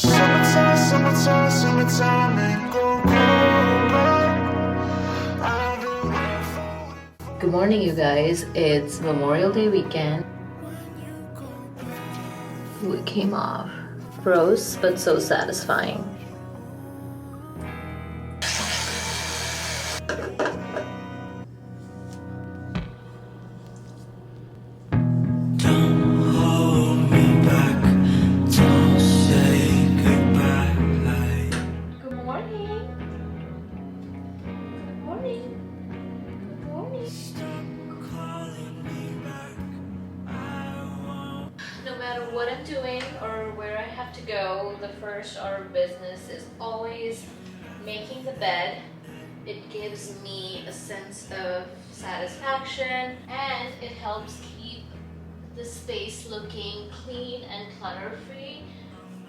Summertime, summertime, summertime, ain't go cold. I've been waiting for. Good morning, you guys. It's Memorial Day weekend. Ooh, it came off. Gross, but so satisfying. Good morning. Good morning. Good morning. No matter what I'm doing or where I have to go, the first order of business is always making the bed. It gives me a sense of satisfaction and it helps keep the space looking clean and clutter-free,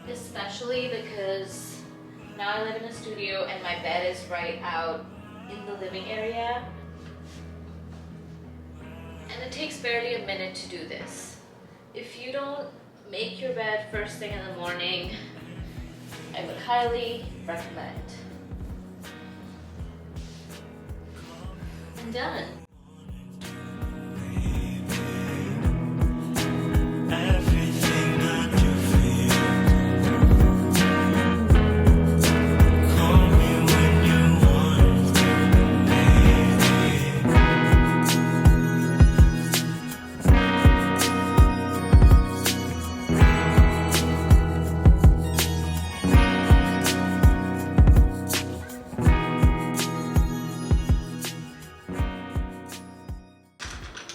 especially because now I live in a studio and my bed is right out in the living area. And it takes barely a minute to do this. If you don't make your bed first thing in the morning, I would highly recommend. I'm done.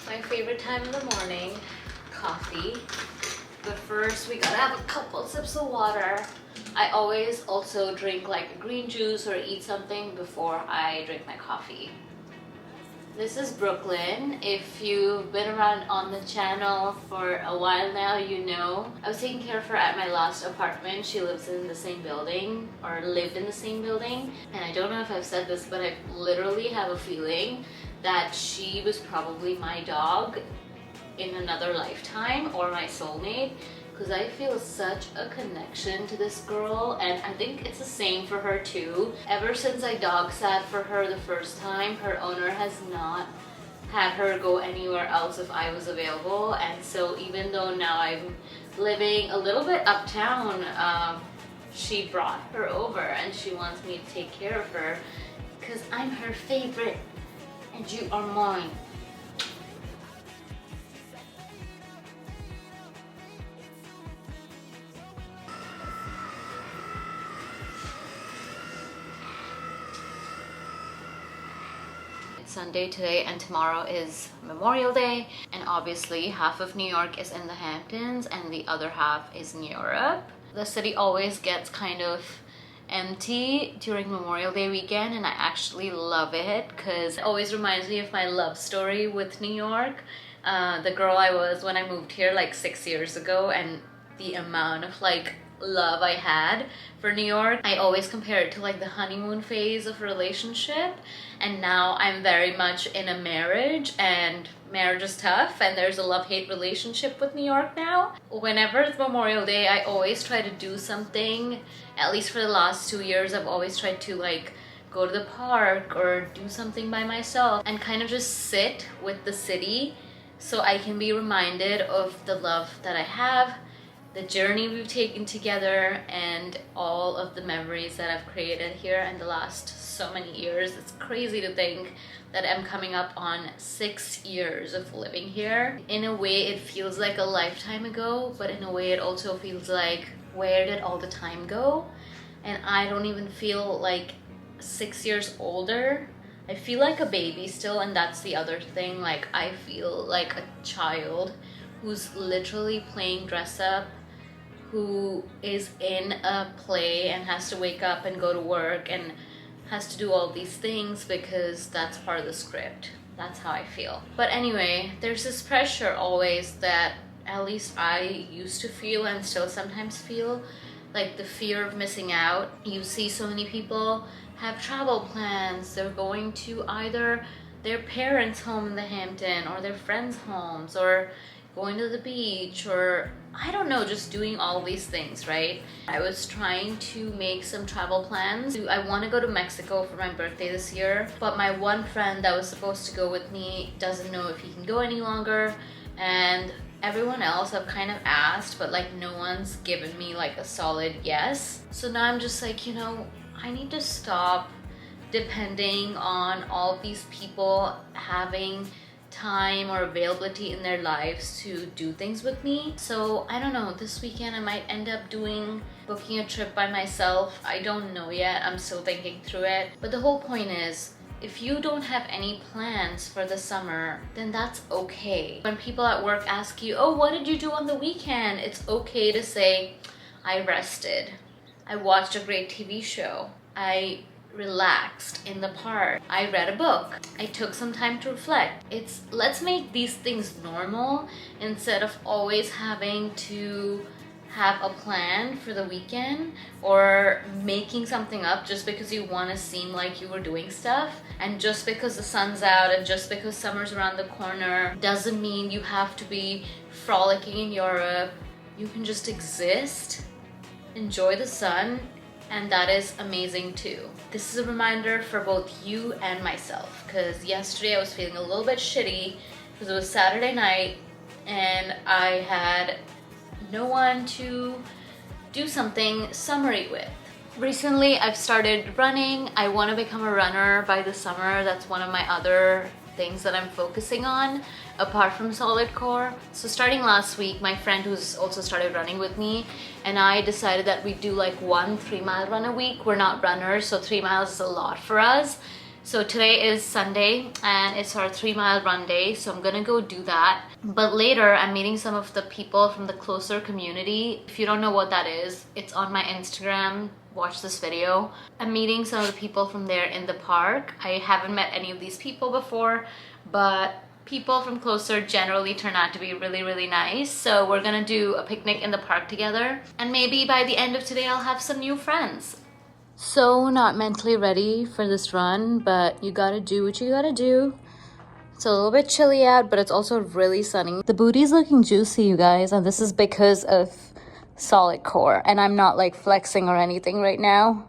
My favorite time in the morning, coffee. But first we gotta have a couple sips of water. I always also drink like a green juice or eat something before I drink my coffee. This is Brooklyn. If you've been around on the channel for a while now, you know I was taking care of her at my last apartment. She lives in the same building, or lived in the same building. And I don't know if I've said this, but I literally have a feeling that she was probably my dog in another lifetime, or my soulmate, because I feel such a connection to this girl, and I think it's the same for her too. Ever since I dog sat for her the first time, her owner has not had her go anywhere else if I was available. And so even though now I'm living a little bit uptown, she brought her over and she wants me to take care of her because I'm her favorite and you are mine. Sunday today and tomorrow is Memorial Day, and obviously half of New York is in the Hamptons and the other half is in Europe. The city always gets kind of empty during Memorial Day weekend, and I actually love it because it always reminds me of my love story with New York. The girl I was when I moved here like 6 years ago, and the amount of like love I had for New York. I always compare it to like the honeymoon phase of a relationship, and now I'm very much in a marriage, and marriage is tough and there's a love-hate relationship with New York now. Whenever it's Memorial Day, I always try to do something. At least for the last 2 years, I've always tried to like go to the park or do something by myself and kind of just sit with the city so I can be reminded of the love that I have, the journey we've taken together, and all of the memories that I've created here in the last so many years. It's crazy to think that I'm coming up on 6 years of living here. In a way, it feels like a lifetime ago, but in a way, it also feels like, where did all the time go? And I don't even feel like 6 years older. I feel like a baby still, and that's the other thing. Like, I feel like a child who's literally playing dress up, who is in a play and has to wake up and go to work and has to do all these things because that's part of the script. That's how I feel. But anyway, there's this pressure always that at least I used to feel and still sometimes feel, like the fear of missing out. You see so many people have travel plans. They're going to either their parents' home in the Hampton or their friends' homes, or going to the beach, or I don't know, just doing all these things, right? I was trying to make some travel plans. I want to go to Mexico for my birthday this year, but my one friend that was supposed to go with me doesn't know if he can go any longer, and everyone else I've kind of asked, but like no one's given me like a solid yes. So now I'm just like, you know, I need to stop depending on all of these people having time or availability in their lives to do things with me. So I don't know, this weekend I might end up booking a trip by myself. I don't know yet, I'm still thinking through it. But the whole point is, if you don't have any plans for the summer, then that's okay. When people at work ask you, oh, what did you do on the weekend? It's okay to say, I rested. I watched a great TV show. I relaxed in the park. I read a book. I took some time to reflect. Let's make these things normal instead of always having to have a plan for the weekend or making something up just because you want to seem like you were doing stuff. And just because the sun's out and just because summer's around the corner doesn't mean you have to be frolicking in Europe. You can just exist, enjoy the sun, and that is amazing too. This is a reminder for both you and myself, because yesterday I was feeling a little bit shitty because it was Saturday night and I had no one to do something summery with. Recently I've started running. I want to become a runner by the summer. That's one of my other things that I'm focusing on apart from solid core. So starting last week, my friend who's also started running with me and I decided that we do like 1 3-mile run a week. We're not runners, so 3 miles is a lot for us. So today is Sunday and it's our 3-mile run day, so I'm gonna go do that. But later I'm meeting some of the people from the Closer community. If you don't know what that is, it's on my Instagram. Watch this video. I'm meeting some of the people from there in the park. I haven't met any of these people before, but people from Closer generally turn out to be really, really nice. So we're gonna do a picnic in the park together. And maybe by the end of today, I'll have some new friends. So not mentally ready for this run, but you gotta do what you gotta do. It's a little bit chilly out, but it's also really sunny. The booty's looking juicy, you guys, and this is because of solid core. And I'm not like flexing or anything right now.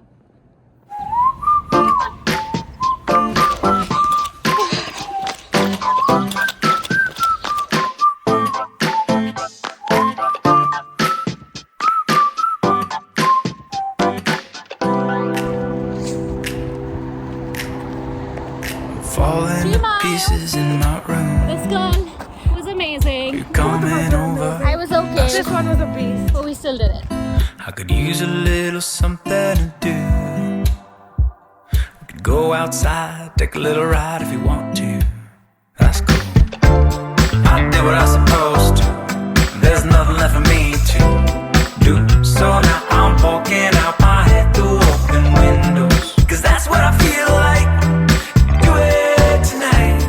Falling to pieces in my room. This gun was amazing. You're coming over. I was okay. This one was a breeze. But we still did it. I could use a little something to do. We could go outside, take a little ride if you want to. That's cool. I did what I was supposed to. There's nothing left for me to do. So now I'm walking out my head through open windows. Cause that's what I feel like. Do it tonight.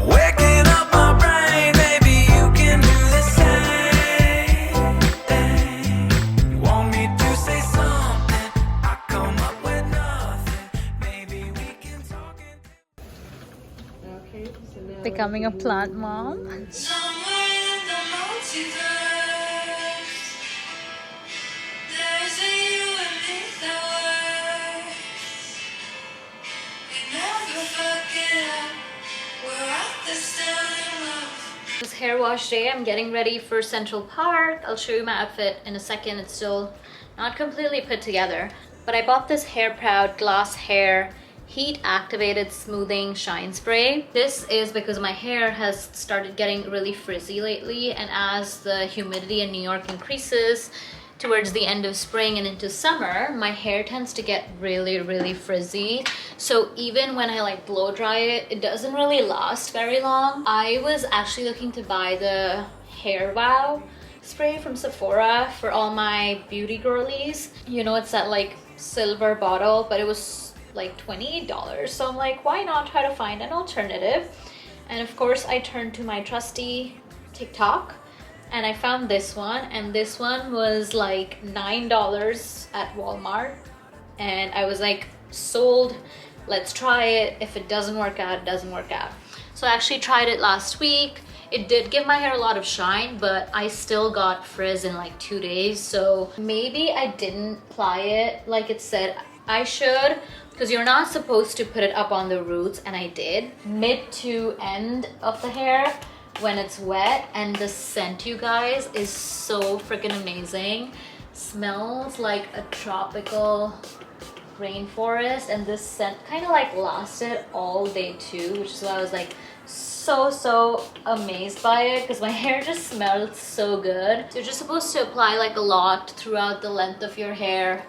Waking up my brain. Maybe you can do the same thing. You want me to say something? I come up with nothing. Maybe we can talk and Becoming a plant mom. Somewhere in the multiverse, there's a you and me that works. We never fuck it up. We're at this down in love. It's hair wash day. I'm getting ready for Central Park. I'll show you my outfit in a second. It's still not completely put together, but I bought this Hair Proud Glass Hair Heat Activated Smoothing Shine Spray. This is because my hair has started getting really frizzy lately, and as the humidity in New York increases towards the end of spring and into summer, my hair tends to get really, really frizzy. So even when I like blow dry it, it doesn't really last very long. I was actually looking to buy the Hair Wow spray from Sephora for all my beauty girlies. You know, it's that like silver bottle, but it was like $28. So I'm like, why not try to find an alternative? And of course I turned to my trusty TikTok and I found this one, and this one was like $9 at Walmart, and I was like, sold, let's try it. If it doesn't work out, it doesn't work out. So I actually tried it last week. It did give my hair a lot of shine, but I still got frizz in like 2 days. So maybe I didn't apply it like it said I should, because you're not supposed to put it up on the roots, and I did. Mid to end of the hair when it's wet, and the scent, you guys, is so freaking amazing. Smells like a tropical rainforest, and this scent kind of like lasted all day too, which is why I was like so amazed by it, because my hair just smelled so good. So you're just supposed to apply like a lot throughout the length of your hair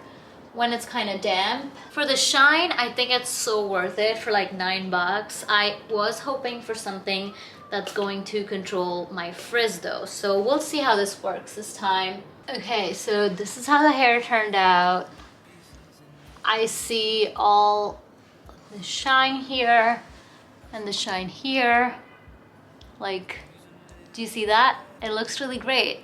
when it's kind of damp. For the shine, I think it's so worth it for like $9. I was hoping for something that's going to control my frizz though, so we'll see how this works this time. Okay, so this is how the hair turned out. I see all the shine here and the shine here. Like, do you see that? It looks really great.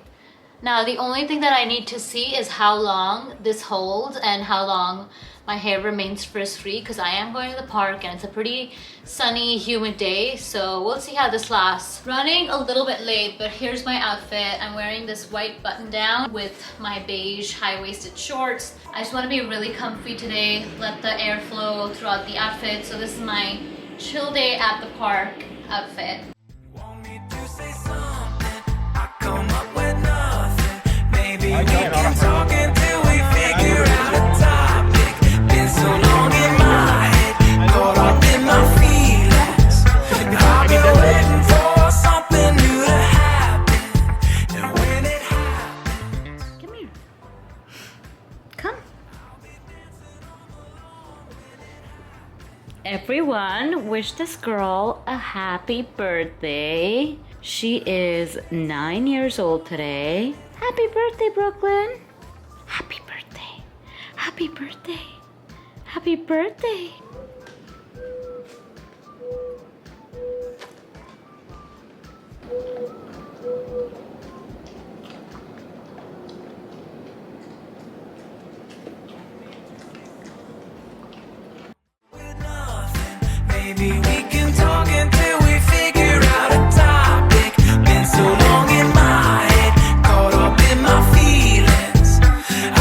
Now, the only thing that I need to see is how long this holds and how long my hair remains frizz-free, because I am going to the park and it's a pretty sunny, humid day, so we'll see how this lasts. Running a little bit late, but here's my outfit. I'm wearing this white button down with my beige high-waisted shorts. I just want to be really comfy today, let the air flow throughout the outfit. So this is my chill day at the park outfit. Want me to say something? I come up with nothing. Maybe we can talk until we figure out a topic. Been so long in my head, caught up in my feelings. I've been waiting for something new to happen. And when it happens, Come here. Come. Everyone, wish this girl a happy birthday. She is 9 years old today. Happy birthday, Brooklyn. Happy birthday. Happy birthday. Happy birthday. with nothing. Maybe we can talk until we figure out a topic. Been so long in my head, caught up in my feelings.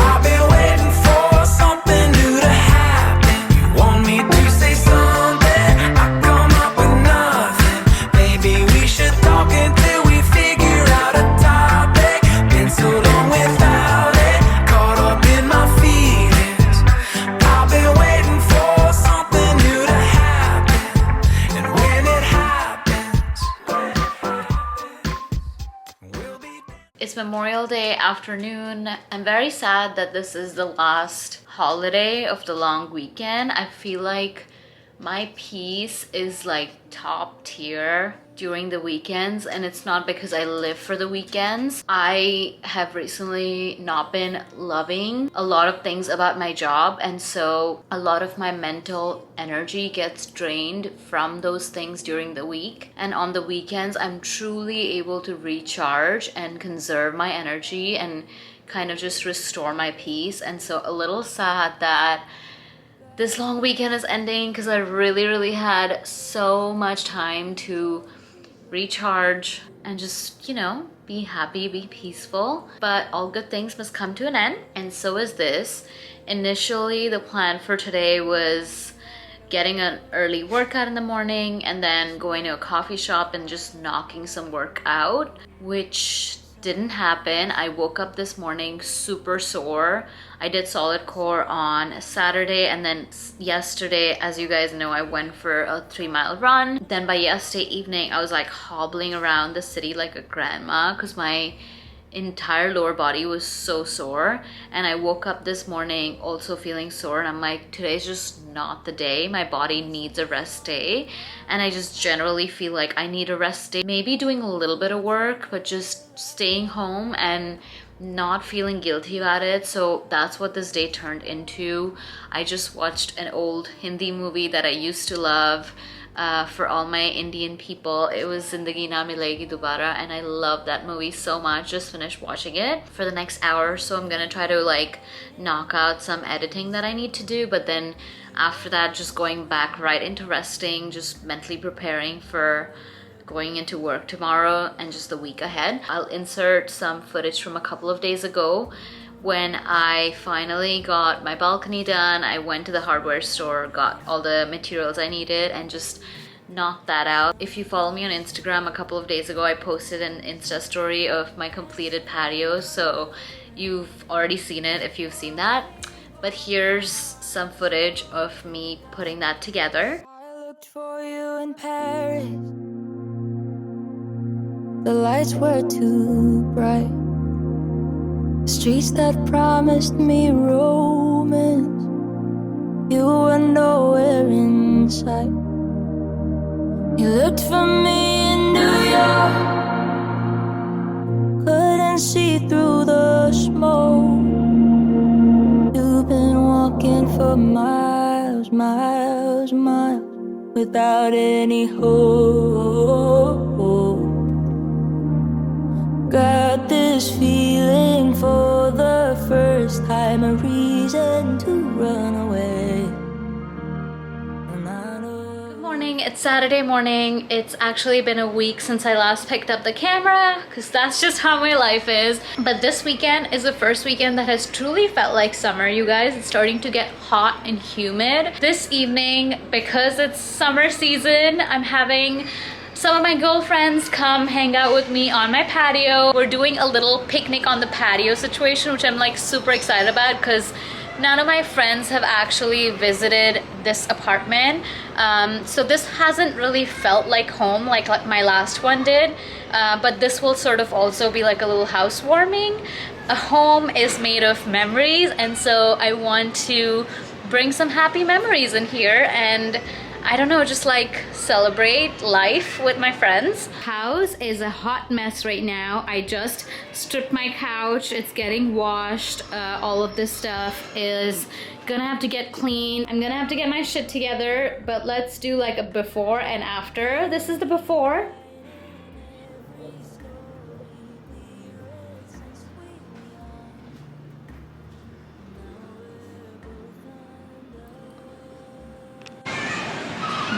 I've been waiting for something new to happen. You want me to say something? I come up with nothing. Maybe we should talk until we figure out a topic. Been so long without it, caught up in my feelings. I've been waiting for something new to happen. And when it happens, we'll be. It's Memorial Day afternoon. I'm very sad that this is the last holiday of the long weekend. I feel like my peace is like top tier during the weekends, and it's not because I live for the weekends. I have recently not been loving a lot of things about my job, and so a lot of my mental energy gets drained from those things during the week. And on the weekends, I'm truly able to recharge and conserve my energy and kind of just restore my peace. And so a little sad that this long weekend is ending, because I really had so much time to recharge and just, you know, be happy, be peaceful. But all good things must come to an end, and so is this. Initially, the plan for today was getting an early workout in the morning and then going to a coffee shop and just knocking some work out, which didn't happen. I woke up this morning super sore. I did solid core on Saturday, and then yesterday, as you guys know, I went for a 3-mile run. Then by yesterday evening, I was like hobbling around the city like a grandma because my entire lower body was so sore. And I woke up this morning also feeling sore, and I'm like, today's just not the day. My body needs a rest day, and I just generally feel like I need a rest day. Maybe doing a little bit of work, but just staying home and not feeling guilty about it. So that's what this day turned into. I just watched an old Hindi movie that I used to love. For all my Indian people, it was Zindagi Na Milegi Dobara, and I love that movie so much. Just finished watching it. For the next hour or so, I'm gonna try to like knock out some editing that I need to do, but then after that, just going back right into resting, just mentally preparing for going into work tomorrow and just the week ahead. I'll insert some footage from a couple of days ago when I finally got my balcony done. I went to the hardware store, got all the materials I needed, and just knocked that out. If you follow me on Instagram, a couple of days ago I posted an Insta story of my completed patio, so you've already seen it if you've seen that. But here's some footage of me putting that together. I looked for you in Paris. The lights were too bright. The streets that promised me romance, you were nowhere in sight. You looked for me in New York, couldn't see through the smoke. You've been walking for miles, miles, miles without any hope. Got this feeling for the first time, a reason to run away. It's Saturday morning. It's actually been a week since I last picked up the camera because that's just how my life is. But this weekend is the first weekend that has truly felt like summer, you guys. It's starting to get hot and humid. This evening, because it's summer season, I'm having some of my girlfriends come hang out with me on my patio. We're doing a little picnic on the patio situation, which I'm like super excited about because none of my friends have actually visited this apartment. So this hasn't really felt like home like my last one did. But this will sort of also be like a little housewarming. A home is made of memories, and so I want to bring some happy memories in here and I don't know, just like celebrate life with my friends. House is a hot mess right now. I just stripped my couch. It's getting washed. All of this stuff is gonna have to get clean. I'm gonna have to get my shit together, but let's do like a before and after. This is the before.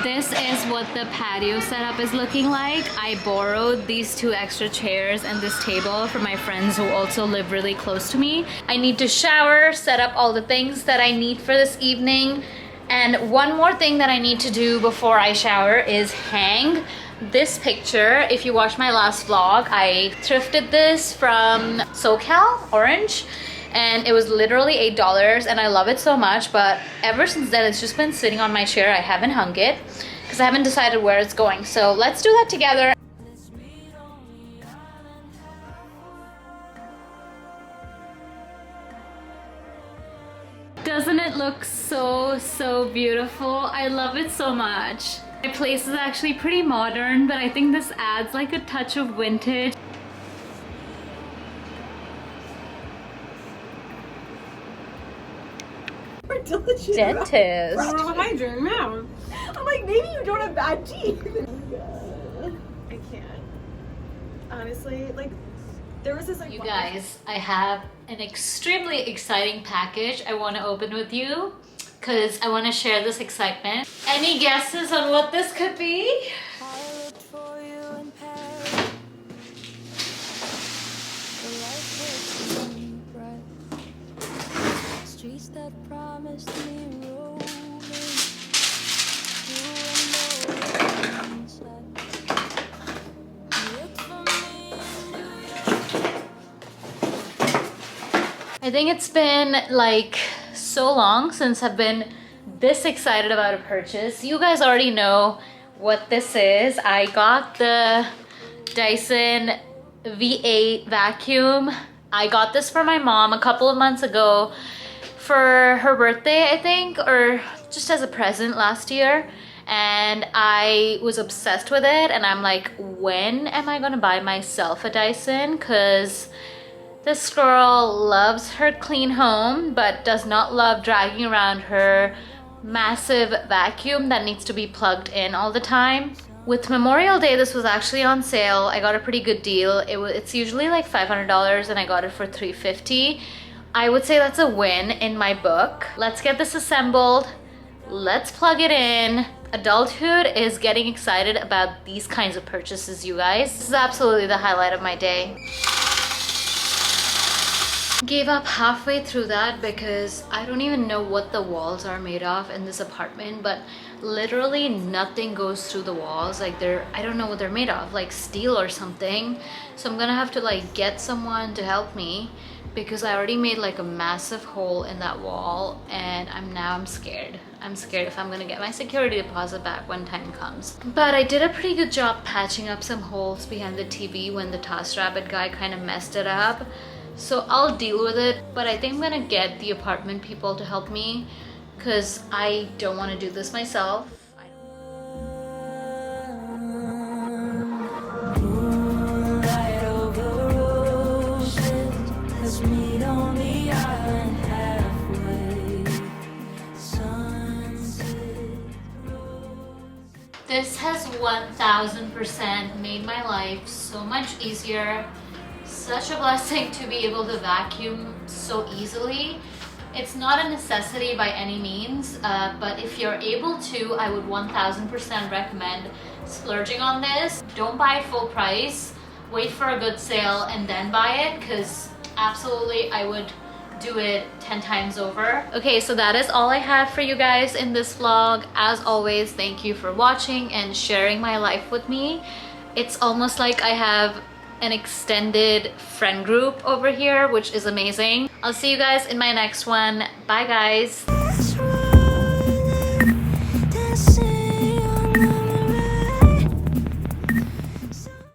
This is what the patio setup is looking like. I borrowed these 2 extra chairs and this table from my friends who also live really close to me. I need to shower, set up all the things that I need for this evening. And one more thing that I need to do before I shower is hang this picture. If you watched my last vlog, I thrifted this from SoCal, Orange. And it was literally $8 and I love it so much, but ever since then it's just been sitting on my chair. I haven't hung it because I haven't decided where it's going. So let's do that together. Doesn't it look so beautiful? I love it so much. My place is actually pretty modern, but I think this adds like a touch of vintage. Delicious. Dentist. Behind your mouth. I'm like, maybe you don't have bad teeth. I can't. Honestly, like, there was this like. You guys, I have an extremely exciting package I want to open with you because I want to share this excitement. Any guesses on what this could be? I looked for you in Paris. The lights were too bright. Streets that promised me romance, you were nowhere in sight. You looked for me in New York. I think it's been like so long since I've been this excited about a purchase. You guys already know what this is. I got the Dyson V8 vacuum. I got this for my mom a couple of months ago for her birthday, I think, or just as a present last year. And I was obsessed with it, and I'm like, when am I gonna buy myself a Dyson? Cause this girl loves her clean home, but does not love dragging around her massive vacuum that needs to be plugged in all the time. With Memorial Day, this was actually on sale. I got a pretty good deal. It's usually like $500 and I got it for $350. I would say that's a win in my book. Let's get this assembled. let's plug it in. Adulthood is getting excited about these kinds of purchases, you guys. This is absolutely the highlight of my day. Gave up halfway through that because I don't even know what the walls are made of in this apartment, but literally nothing goes through the walls. Like I don't know what they're made of, like steel or something. So I'm gonna have to like get someone to help me because I already made like a massive hole in that wall, and I'm scared. I'm scared if I'm gonna get my security deposit back when time comes. But I did a pretty good job patching up some holes behind the TV when the TaskRabbit guy kind of messed it up. So I'll deal with it, but I think I'm gonna get the apartment people to help me because I don't want to do this myself. Moonlight over oceans, let's meet on the island halfway. Sunset. This has 1000% made my life so much easier. Such a blessing to be able to vacuum so easily. It's not a necessity by any means, but if you're able to, I would 1000% recommend splurging on this. Don't buy it full price. Wait for a good sale and then buy it, because absolutely I would do it 10 times over. Okay, so that is all I have for you guys in this vlog. As always, thank you for watching and sharing my life with me. It's almost like I have an extended friend group over here, which is amazing. I'll see you guys in my next one. Bye guys.